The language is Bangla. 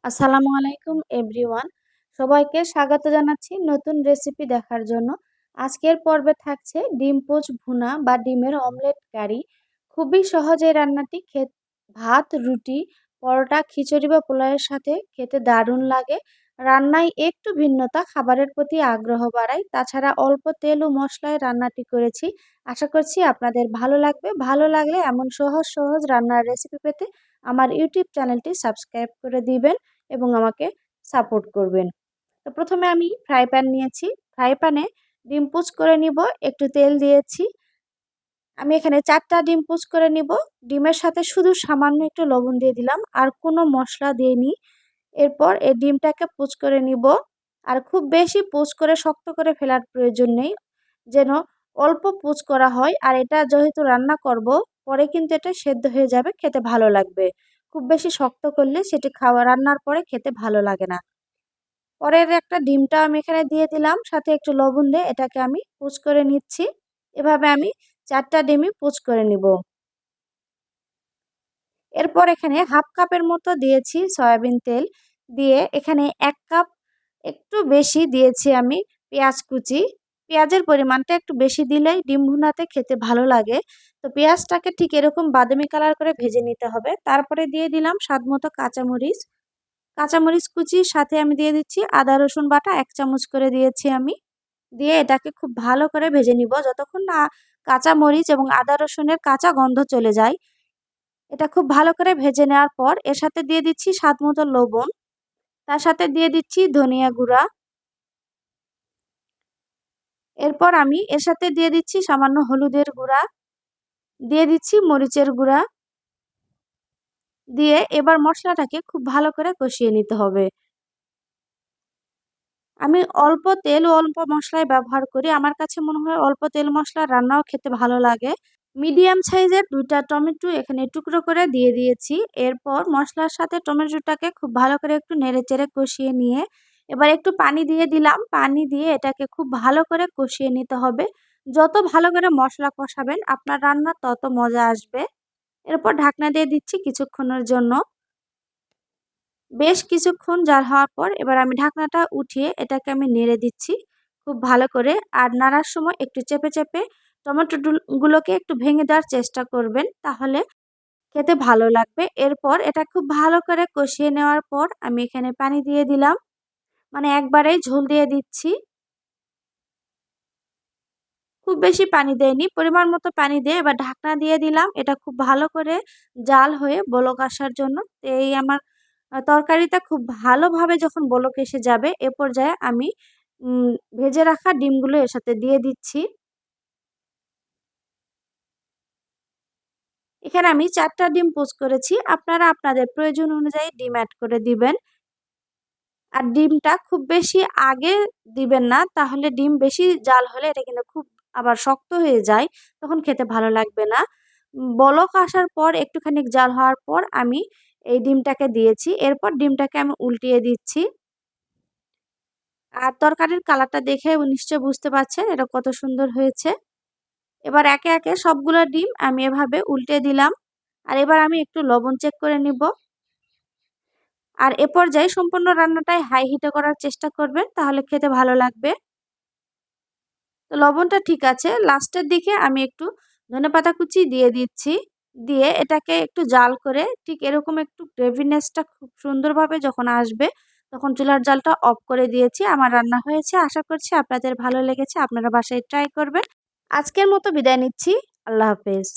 আসসালামু আলাইকুম এভরিওয়ান। সবাইকে স্বাগত জানাচ্ছি নতুন রেসিপি দেখার জন্য। আজকের পর্বে থাকছে ডিম পোচ ভুনা বা ডিমের অমলেট কারি। খুবই সহজ এই রান্নাটি ভাত, রুটি, পরোটা, খিচুড়ি বা পোলাওয়ের সাথে খেতে দারুণ লাগে। রান্নায় একটু ভিন্নতা খাবারের প্রতি আগ্রহ বাড়ায়। তাছাড়া অল্প তেল ও মশলায় রান্নাটি করেছি। আশা করছি আপনাদের ভালো লাগবে। ভালো লাগলে এমন সহজ সহজ রান্নার রেসিপি পেতে আমার ইউটিউব চ্যানেলটি সাবস্ক্রাইব করে দিবেন এবং আমাকে সাপোর্ট করবেন। তো প্রথমে আমি ফ্রাই প্যান নিয়েছি। ফ্রাই প্যানে ডিম পোচ করে নিব। একটু তেল দিয়েছি। আমি এখানে 4টা ডিম পোচ করে নিব। ডিমের সাথে শুধু সামান্য একটু লবণ দিয়ে দিলাম, আর কোনো মশলা দিইনি। এরপর এই ডিমটাকে পোচ করে নিব। আর খুব বেশি পোচ করে শক্ত করে ফেলার প্রয়োজন নেই, যেন অল্প পোচ করা হয়। আর এটা যেহেতু রান্না করব, পরে কিন্তু এটা সেদ্ধ হয়ে যাবে, খেতে ভালো লাগবে। খুব বেশি শক্ত করলে সেটি রান্নার পরে খেতে ভালো লাগে না। পরের একটা ডিমটা আমি এখানে দিয়ে দিলাম, সাথে একটু লবণ দিয়ে এটাকে আমি পোচ করে নিচ্ছি। এভাবে আমি 4টা ডিমই পোচ করে নিব। এরপর এখানে হাফ কাপের মতো দিয়েছি সয়াবিন তেল। দিয়ে এখানে 1 কাপ একটু বেশি দিয়েছি আমি পেঁয়াজ কুচি। পেঁয়াজের পরিমাণটা একটু বেশি দিলেই ডিম ভুনাতে খেতে ভালো লাগে। তো পেঁয়াজটাকে ঠিক এরকম বাদামি কালার করে ভেজে নিতে হবে। তারপরে দিয়ে দিলাম স্বাদমতো কাঁচামরিচ। কাঁচামরিচ কুচির সাথে আমি দিয়ে দিচ্ছি আদা রসুন বাটা 1 চামচ করে দিয়েছি আমি। দিয়ে এটাকে খুব ভালো করে ভেজে নিব যতক্ষণ না কাঁচামরিচ এবং আদা রসুনের কাঁচা গন্ধ চলে যায়। এটা খুব ভালো করে ভেজে নেওয়ার পর এর সাথে দিয়ে দিচ্ছি স্বাদমতো লবণ। তার সাথে দিয়ে দিচ্ছি ধনিয়া গুঁড়া। এরপর আমি এর সাথে দিয়ে দিচ্ছি সামান্য হলুদের গুঁড়া, দিয়ে দিচ্ছি মরিচের গুঁড়া। দিয়ে এবার মশলাটাকে খুব ভালো করে কষিয়ে নিতে হবে। আমি অল্প তেল ও অল্প মশলাই ব্যবহার করি। আমার কাছে মনে হয় অল্প তেল মশলার রান্নাও খেতে ভালো লাগে। মিডিয়াম সাইজের 2টা টমেটো এখানে টুকরো করে দিয়ে দিয়েছি। এরপর মশলার সাথে টমেটোটাকে খুব ভালো করে একটু নেড়েচেড়ে কষিয়ে নিয়ে এবার একটু পানি দিয়ে দিলাম। পানি দিয়ে এটাকে খুব ভালো করে কষিয়ে নিতে হবে। যত ভালো করে মশলা কষাবেন আপনার রান্না তত মজা আসবে। এরপর ঢাকনা দিয়ে দিচ্ছি কিছুক্ষণের জন্য। বেশ কিছুক্ষণ জাল হওয়ার পর এবার আমি ঢাকনাটা উঠিয়ে এটাকে আমি নেড়ে দিচ্ছি খুব ভালো করে। আর নাড়ার সময় একটু চেপে চেপে টমেটো গুলোকে একটু ভেঙে দেওয়ার চেষ্টা করবেন, তাহলে খেতে ভালো লাগবে। এরপর এটা খুব ভালো করে কষিয়ে নেওয়ার পর আমি এখানে পানি দিয়ে দিলাম, মানে একবারেই ঝোল দিয়ে দিচ্ছি। খুব বেশি পানি দেয়নি, পরিমাণ মতো পানি দিয়ে এবার ঢাকনা দিয়ে দিলাম। এটা খুব ভালো করে জাল হয়ে বলক আসার জন্য। তো এই আমার তরকারিটা খুব ভালোভাবে যখন বলক এসে যাবে এ পর্যায়ে আমি উম ভেজে রাখা ডিমগুলো এর সাথে দিয়ে দিচ্ছি। এখানে আমি 4টা ডিম পোচ করেছি। আপনারা আপনাদের প্রয়োজন অনুযায়ী ডিম এড করে দিবেন। আর ডিমটা খুব বেশি আগে দিবেন না, তাহলে ডিম বেশি জাল হলে এটা কিন্তু খুব আবার শক্ত হয়ে যায়, তখন খেতে ভালো লাগবে না। বলক আসার পর একটুখানি জাল হওয়ার পর আমি এই ডিমটাকে দিয়েছি। এরপর ডিমটাকে আমি উল্টিয়ে দিচ্ছি। আর তরকারির কালারটা দেখে নিশ্চয়ই বুঝতে পারছেন এটা কত সুন্দর হয়েছে। এবার একে একে সবগুলো ডিম আমি এভাবে উল্টে দিলাম। আর এবার আমি একটু লবণ চেক করে নিব। আর এ পর্যায়ে সম্পূর্ণ রান্নাটাই হাই হিটে করার চেষ্টা করবেন, তাহলে খেতে ভালো লাগবে। তো লবণটা ঠিক আছে। লাস্টের দিকে আমি একটু ধনেপাতা কুচি দিয়ে দিচ্ছি। দিয়ে এটাকে একটু জাল করে ঠিক এরকম একটু গ্রেভিনেসটা খুব সুন্দরভাবে যখন আসবে তখন চুলার জালটা অফ করে দিয়েছি। আমার রান্না হয়েছে। আশা করছি আপনাদের ভালো লেগেছে। আপনারা বাসায় ট্রাই করবেন। আজকের মতো বিদায় নিচ্ছি। আল্লাহ হাফেজ।